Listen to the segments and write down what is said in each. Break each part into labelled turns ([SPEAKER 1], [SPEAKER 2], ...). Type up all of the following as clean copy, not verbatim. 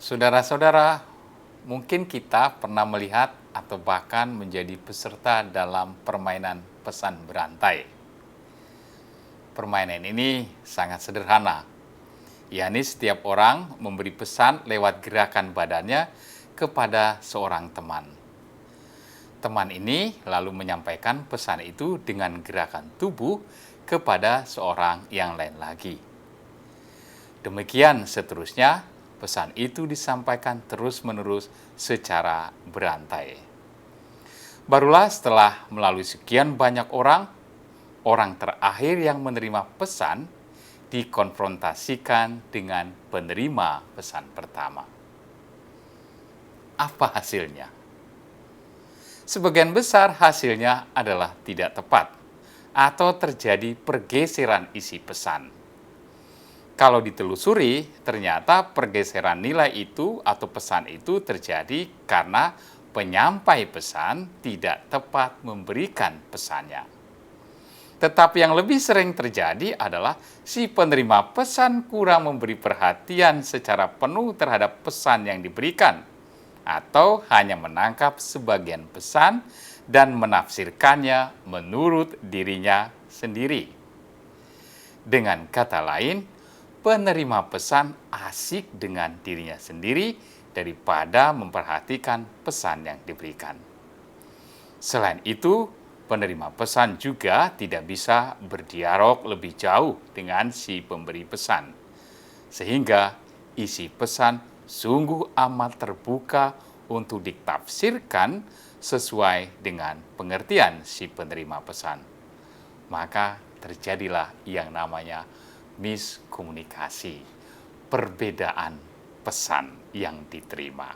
[SPEAKER 1] Saudara-saudara, mungkin kita pernah melihat atau bahkan menjadi peserta dalam permainan pesan berantai. Permainan ini sangat sederhana, yakni setiap orang memberi pesan lewat gerakan badannya kepada seorang teman. Teman ini lalu menyampaikan pesan itu dengan gerakan tubuh kepada seorang yang lain lagi. Demikian seterusnya, pesan itu disampaikan terus-menerus secara berantai. Barulah setelah melalui sekian banyak orang terakhir yang menerima pesan dikonfrontasikan dengan penerima pesan pertama. Apa hasilnya? Sebagian besar hasilnya adalah tidak tepat atau terjadi pergeseran isi pesan. Kalau ditelusuri, ternyata pergeseran nilai itu atau pesan itu terjadi karena penyampai pesan tidak tepat memberikan pesannya. Tetapi yang lebih sering terjadi adalah si penerima pesan kurang memberi perhatian secara penuh terhadap pesan yang diberikan, atau hanya menangkap sebagian pesan dan menafsirkannya menurut dirinya sendiri. Dengan kata lain, penerima pesan asik dengan dirinya sendiri daripada memperhatikan pesan yang diberikan. Selain itu, penerima pesan juga tidak bisa berdialog lebih jauh dengan si pemberi pesan, sehingga isi pesan sungguh amat terbuka untuk ditafsirkan sesuai dengan pengertian si penerima pesan. Maka terjadilah yang namanya miskomunikasi, perbedaan pesan yang diterima.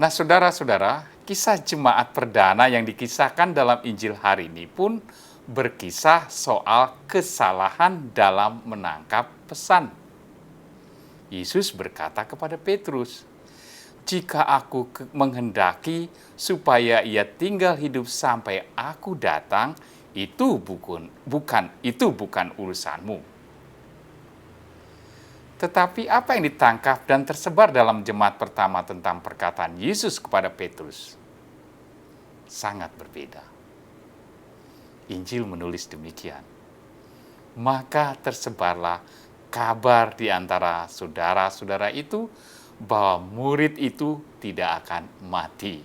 [SPEAKER 1] Nah, saudara-saudara, kisah jemaat perdana yang dikisahkan dalam Injil hari ini pun berkisah soal kesalahan dalam menangkap pesan. Yesus berkata kepada Petrus, "Jika aku menghendaki supaya ia tinggal hidup sampai aku datang, itu bukan urusanmu." Tetapi apa yang ditangkap dan tersebar dalam jemaat pertama tentang perkataan Yesus kepada Petrus sangat berbeda. Injil menulis demikian. Maka tersebarlah kabar di antara saudara-saudara itu bahwa murid itu tidak akan mati.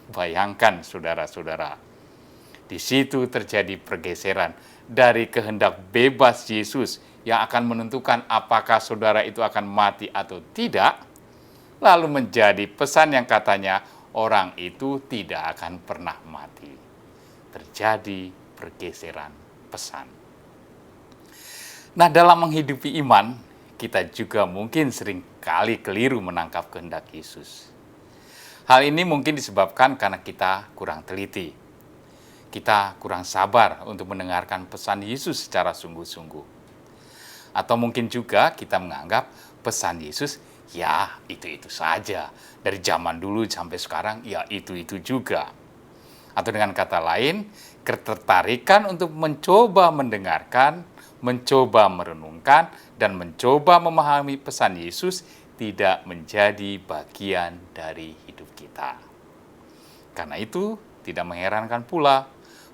[SPEAKER 1] Bayangkan saudara-saudara, di situ terjadi pergeseran dari kehendak bebas Yesus yang akan menentukan apakah saudara itu akan mati atau tidak, lalu menjadi pesan yang katanya orang itu tidak akan pernah mati. Terjadi pergeseran pesan. Nah, dalam menghidupi iman, kita juga mungkin sering kali keliru menangkap kehendak Yesus. Hal ini mungkin disebabkan karena kita kurang teliti. Kita kurang sabar untuk mendengarkan pesan Yesus secara sungguh-sungguh. Atau mungkin juga kita menganggap pesan Yesus, ya itu-itu saja. Dari zaman dulu sampai sekarang, ya itu-itu juga. Atau dengan kata lain, ketertarikan untuk mencoba mendengarkan, mencoba merenungkan, dan mencoba memahami pesan Yesus tidak menjadi bagian dari hidup kita. Karena itu, tidak mengherankan pula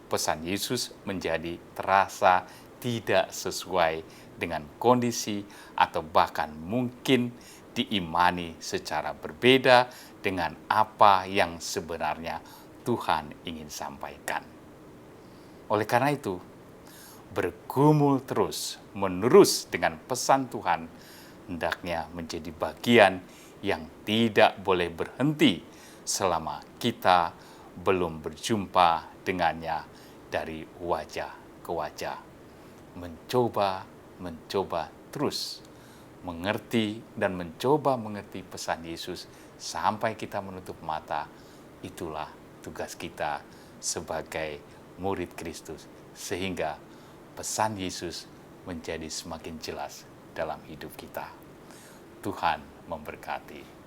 [SPEAKER 1] pesan Yesus menjadi terasa tidak sesuai dengan kondisi atau bahkan mungkin diimani secara berbeda dengan apa yang sebenarnya Tuhan ingin sampaikan. Oleh karena itu, bergumul terus-menerus dengan pesan Tuhan hendaknya menjadi bagian yang tidak boleh berhenti selama kita belum berjumpa dengannya dari wajah ke wajah. Mencoba terus mengerti dan mencoba mengerti pesan Yesus sampai kita menutup mata. Itulah tugas kita sebagai murid Kristus, sehingga pesan Yesus menjadi semakin jelas dalam hidup kita. Tuhan memberkati.